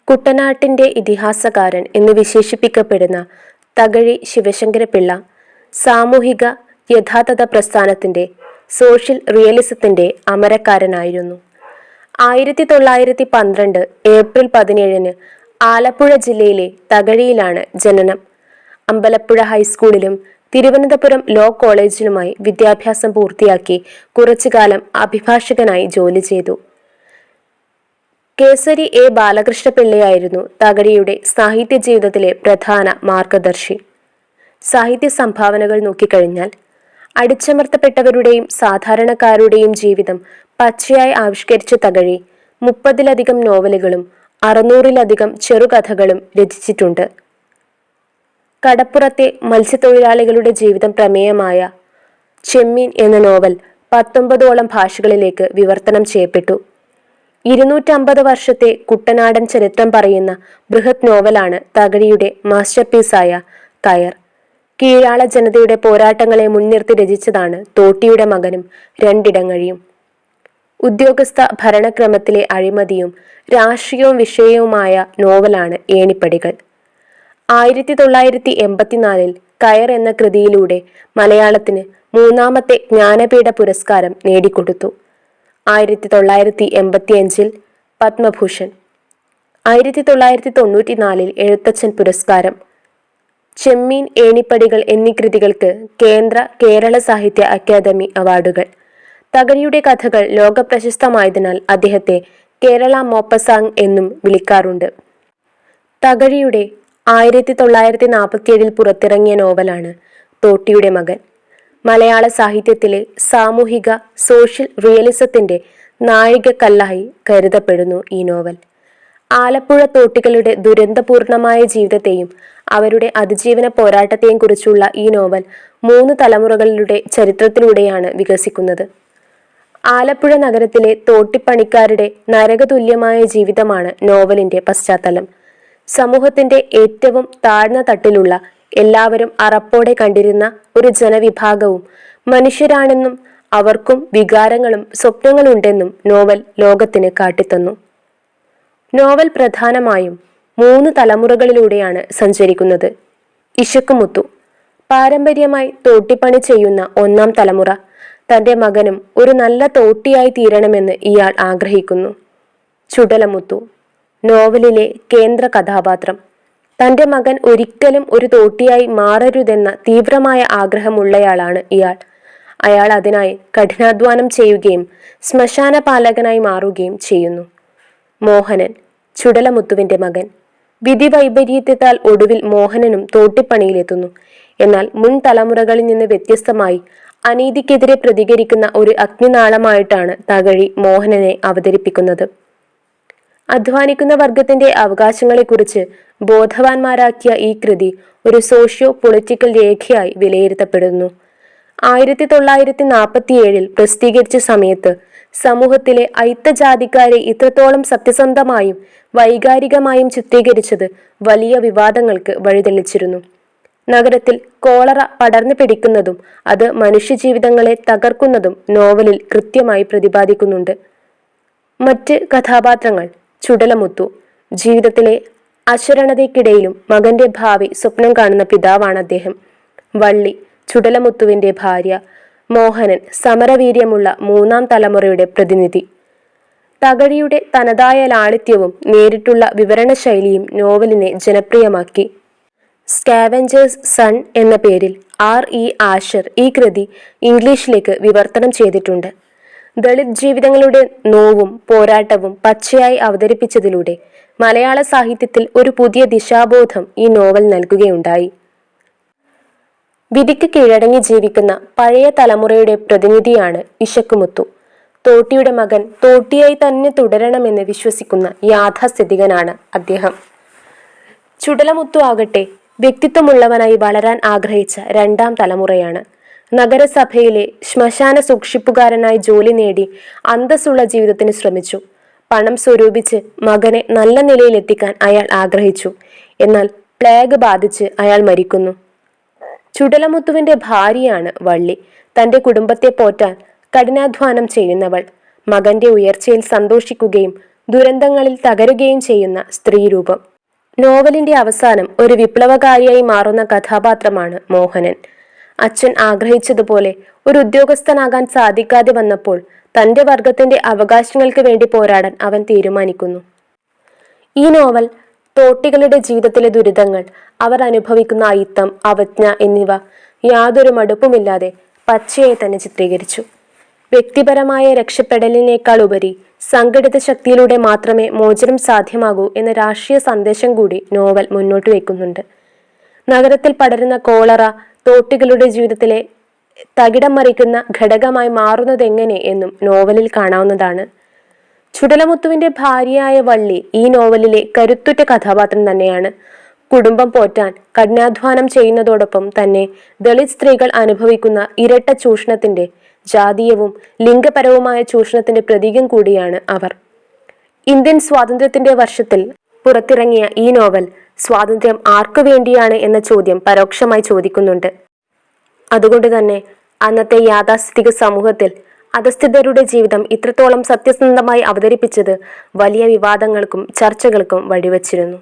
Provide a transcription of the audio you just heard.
കുട്ടനാട്ടിൻ്റെ ഇതിഹാസകാരൻ എന്ന് വിശേഷിപ്പിക്കപ്പെടുന്ന തകഴി ശിവശങ്കരപിള്ള സാമൂഹിക യഥാതഥ പ്രസ്ഥാനത്തിൻ്റെ സോഷ്യൽ റിയലിസത്തിൻ്റെ അമരക്കാരനായിരുന്നു. 1912 ഏപ്രിൽ 17 ആലപ്പുഴ ജില്ലയിലെ തകഴിയിലാണ് ജനനം. അമ്പലപ്പുഴ ഹൈസ്കൂളിലും തിരുവനന്തപുരം ലോ കോളേജിലുമായി വിദ്യാഭ്യാസം പൂർത്തിയാക്കി കുറച്ചുകാലം അഭിഭാഷകനായി ജോലി ചെയ്തു. കേസരി എ ബാലകൃഷ്ണപിള്ളയായിരുന്നു തകഴിയുടെ സാഹിത്യ ജീവിതത്തിലെ പ്രധാന മാർഗദർശി. സാഹിത്യ സംഭാവനകൾ നോക്കിക്കഴിഞ്ഞാൽ അടിച്ചമർത്തപ്പെട്ടവരുടെയും സാധാരണക്കാരുടെയും ജീവിതം പച്ചയായി ആവിഷ്കരിച്ച തകഴി 30-ലധികം നോവലുകളും 600-ലധികം ചെറുകഥകളും രചിച്ചിട്ടുണ്ട്. കടപ്പുറത്തെ മത്സ്യത്തൊഴിലാളികളുടെ ജീവിതം പ്രമേയമായ ചെമ്മീൻ എന്ന നോവൽ 19ഓളം ഭാഷകളിലേക്ക് വിവർത്തനം ചെയ്യപ്പെട്ടു. 250 വർഷത്തെ കുട്ടനാടൻ ചരിത്രം പറയുന്ന ബൃഹത് നോവലാണ് തകഴിയുടെ മാസ്റ്റർ പീസായ കയർ. കീഴാള ജനതയുടെ പോരാട്ടങ്ങളെ മുൻനിർത്തി രചിച്ചതാണ് തോട്ടിയുടെ മകനും രണ്ടിടങ്ങഴിയും. ഉദ്യോഗസ്ഥ ഭരണക്രമത്തിലെ അഴിമതിയും രാഷ്ട്രീയവും വിഷയവുമായ നോവലാണ് ഏണിപ്പടികൾ. 1984 കയർ എന്ന കൃതിയിലൂടെ മലയാളത്തിന് 3ാമത്തെ ജ്ഞാനപീഠ പുരസ്കാരം നേടിക്കൊടുത്തു. 1985 പത്മഭൂഷൺ, 1994 എഴുത്തച്ഛൻ പുരസ്കാരം, ചെമ്മീൻ, ഏണിപ്പടികൾ എന്നീ കൃതികൾക്ക് കേരള സാഹിത്യ അക്കാദമി അവാർഡുകൾ. തകഴിയുടെ കഥകൾ ലോകപ്രശസ്തമായതിനാൽ അദ്ദേഹത്തെ കേരള മോപ്പസാങ് എന്നും വിളിക്കാറുണ്ട്. തകഴിയുടെ 1947 പുറത്തിറങ്ങിയ നോവലാണ് തോട്ടിയുടെ മകൻ. മലയാള സാഹിത്യത്തിലെ സാമൂഹിക സോഷ്യൽ റിയലിസത്തിന്റെ നാഴികക്കല്ലായി കരുതപ്പെടുന്നു ഈ നോവൽ. ആലപ്പുഴ തോട്ടികളുടെ ദുരന്തപൂർണമായ ജീവിതത്തെയും അവരുടെ അതിജീവന പോരാട്ടത്തെയും കുറിച്ചുള്ള ഈ നോവൽ 3 തലമുറകളുടെ ചരിത്രത്തിലൂടെയാണ് വികസിക്കുന്നത്. ആലപ്പുഴ നഗരത്തിലെ തോട്ടിപ്പണിക്കാരുടെ നരകതുല്യമായ ജീവിതമാണ് നോവലിന്റെ പശ്ചാത്തലം. സമൂഹത്തിന്റെ ഏറ്റവും താഴ്ന്ന തട്ടിലുള്ള എല്ലാവരും അറപ്പോടെ കണ്ടിരുന്ന ഒരു ജനവിഭാഗവും മനുഷ്യരാണെന്നും അവർക്കും വികാരങ്ങളും സ്വപ്നങ്ങളുണ്ടെന്നും നോവൽ ലോകത്തിന് കാട്ടിത്തന്നു. നോവൽ പ്രധാനമായും 3 തലമുറകളിലൂടെയാണ് സഞ്ചരിക്കുന്നത്. ഇശക്കുമുത്തു പാരമ്പര്യമായി തോട്ടിപ്പണി ചെയ്യുന്ന 1ാം തലമുറ. തൻ്റെ മകനും ഒരു നല്ല തോട്ടിയായി തീരണമെന്ന് ഇയാൾ ആഗ്രഹിക്കുന്നു. ചുടലമുത്തു നോവലിലെ കേന്ദ്ര കഥാപാത്രം. തൻ്റെ മകൻ ഒരിക്കലും ഒരു തോട്ടിയായി മാറരുതെന്ന തീവ്രമായ ആഗ്രഹമുള്ളയാളാണ് ഇയാൾ. അയാൾ അതിനായി കഠിനാധ്വാനം ചെയ്യുകയും ശ്മശാന പാലകനായി മാറുകയും ചെയ്യുന്നു. മോഹനൻ ചുടലമുത്തുവിൻ്റെ മകൻ. വിധി വൈപരീത്യത്താൽ ഒടുവിൽ മോഹനനും തോട്ടിപ്പണിയിലെത്തുന്നു. എന്നാൽ മുൻ തലമുറകളിൽ നിന്ന് വ്യത്യസ്തമായി അനീതിക്കെതിരെ പ്രതികരിക്കുന്ന ഒരു അഗ്നിനാളമായിട്ടാണ് തകഴി മോഹനനെ അവതരിപ്പിക്കുന്നത്. അധ്വാനിക്കുന്ന വർഗത്തിന്റെ അവകാശങ്ങളെക്കുറിച്ച് ബോധവാന്മാരാക്കിയ ഈ കൃതി ഒരു സോഷ്യോ പൊളിറ്റിക്കൽ രേഖയായി വിലയിരുത്തപ്പെടുന്നു. 1947 പ്രസിദ്ധീകരിച്ച സമയത്ത് സമൂഹത്തിലെ അയിത്തജാതിക്കാരെ ഇത്രത്തോളം സത്യസന്ധമായും വൈകാരികമായും ചിത്രീകരിച്ചത് വലിയ വിവാദങ്ങൾക്ക് വഴിതെളിച്ചിരുന്നു. നഗരത്തിൽ കോളറ പടർന്നു പിടിക്കുന്നതും അത് മനുഷ്യജീവിതങ്ങളെ തകർക്കുന്നതും നോവലിൽ കൃത്യമായി പ്രതിപാദിക്കുന്നുണ്ട്. മറ്റ് കഥാപാത്രങ്ങൾ. ചുടലമുത്തു ജീവിതത്തിലെ അശരണതയ്ക്കിടയിലും മകന്റെ ഭാവി സ്വപ്നം കാണുന്ന പിതാവാണ് അദ്ദേഹം. വള്ളി ചുടലമുത്തുവിന്റെ ഭാര്യ. മോഹനൻ സമരവീര്യമുള്ള 3ാം തലമുറയുടെ പ്രതിനിധി. തകഴിയുടെ തനതായ ലാളിത്യവും നേരിട്ടുള്ള വിവരണ ശൈലിയും നോവലിനെ ജനപ്രിയമാക്കി. സ്കാവഞ്ചേഴ്സ് സൺ എന്ന പേരിൽ R.E. ആഷർ ഈ കൃതി ഇംഗ്ലീഷിലേക്ക് വിവർത്തനം ചെയ്തിട്ടുണ്ട്. ദളിത് ജീവിതങ്ങളുടെ നോവും പോരാട്ടവും പച്ചയായി അവതരിപ്പിച്ചതിലൂടെ മലയാള സാഹിത്യത്തിൽ ഒരു പുതിയ ദിശാബോധം ഈ നോവൽ നൽകുകയുണ്ടായി. വിധിക്ക് കീഴടങ്ങി ജീവിക്കുന്ന പഴയ തലമുറയുടെ പ്രതിനിധിയാണ് ഇശക്കുമുത്തു. തോട്ടിയുടെ മകൻ തോട്ടിയായി തന്നെ തുടരണമെന്ന് വിശ്വസിക്കുന്ന യാഥാസ്ഥിതികനാണ് അദ്ദേഹം. ചുടലമുത്തു ആകട്ടെ വ്യക്തിത്വമുള്ളവനായി വളരാൻ ആഗ്രഹിച്ച 2ാം തലമുറയാണ്. നഗരസഭയിലെ ശ്മശാന സൂക്ഷിപ്പുകാരനായി ജോലി നേടി അന്തസ്സുള്ള ജീവിതത്തിന് ശ്രമിച്ചു. പണം സ്വരൂപിച്ച് മകനെ നല്ല നിലയിലെത്തിക്കാൻ അയാൾ ആഗ്രഹിച്ചു. എന്നാൽ പ്ലേഗ് ബാധിച്ച് അയാൾ മരിക്കുന്നു. ചുടലമുത്തുവിന്റെ ഭാര്യയാണ് വള്ളി. തൻ്റെ കുടുംബത്തെ പോറ്റാൻ കഠിനാധ്വാനം ചെയ്യുന്നവൾ. മകന്റെ ഉയർച്ചയിൽ സന്തോഷിക്കുകയും ദുരന്തങ്ങളിൽ തകരുകയും ചെയ്യുന്ന സ്ത്രീരൂപം. നോവലിന്റെ അവസാനം ഒരു വിപ്ലവകാരിയായി മാറുന്ന കഥാപാത്രമാണ് മോഹനൻ. അച്ഛൻ ആഗ്രഹിച്ചതുപോലെ ഒരു ഉദ്യോഗസ്ഥനാകാൻ സാധിക്കാതെ വന്നപ്പോൾ തന്റെ വർഗത്തിന്റെ അവകാശങ്ങൾക്ക് വേണ്ടി പോരാടാൻ അവൻ തീരുമാനിക്കുന്നു. ഈ നോവൽ തോട്ടികളുടെ ജീവിതത്തിലെ ദുരിതങ്ങൾ, അവർ അനുഭവിക്കുന്ന അയിത്തം, അവജ്ഞ എന്നിവ യാതൊരു മടുപ്പുമില്ലാതെ പച്ചയായി തന്നെ ചിത്രീകരിച്ചു. വ്യക്തിപരമായ രക്ഷപ്പെടലിനേക്കാൾ ഉപരി സംഘടിത ശക്തിയിലൂടെ മാത്രമേ മോചനം സാധ്യമാകൂ എന്ന രാഷ്ട്രീയ സന്ദേശം കൂടി നോവൽ മുന്നോട്ട് വയ്ക്കുന്നുണ്ട്. നഗരത്തിൽ പടരുന്ന കോളറ തോട്ടികളുടെ ജീവിതത്തിലെ തകിടം മറിക്കുന്ന ഘടകമായി മാറുന്നതെങ്ങനെ എന്നും നോവലിൽ കാണാവുന്നതാണ്. ചുടലമുത്തുവിന്റെ ഭാര്യയായ വള്ളി ഈ നോവലിലെ കരുത്തുറ്റ കഥാപാത്രം തന്നെയാണ്. കുടുംബം പോറ്റാൻ കഠിനാധ്വാനം ചെയ്യുന്നതോടൊപ്പം തന്നെ ദളിത് സ്ത്രീകൾ അനുഭവിക്കുന്ന ഇരട്ട ചൂഷണത്തിന്റെ, ജാതീയവും ലിംഗപരവുമായ ചൂഷണത്തിന്റെ പ്രതീകം കൂടിയാണ് അവർ. ഇന്ത്യൻ സ്വാതന്ത്ര്യത്തിന്റെ വർഷത്തിൽ പുറത്തിറങ്ങിയ ഈ നോവൽ സ്വാതന്ത്ര്യം ആർക്കു വേണ്ടിയാണ് എന്ന ചോദ്യം പരോക്ഷമായി ചോദിക്കുന്നുണ്ട്. അതുകൊണ്ട് തന്നെ അന്നത്തെ യാഥാസ്ഥിതിക സമൂഹത്തിൽ അധസ്ഥിതരുടെ ജീവിതം ഇത്രത്തോളം സത്യസന്ധമായി അവതരിപ്പിച്ചത് വലിയ വിവാദങ്ങൾക്കും ചർച്ചകൾക്കും വഴിവെച്ചിരുന്നു.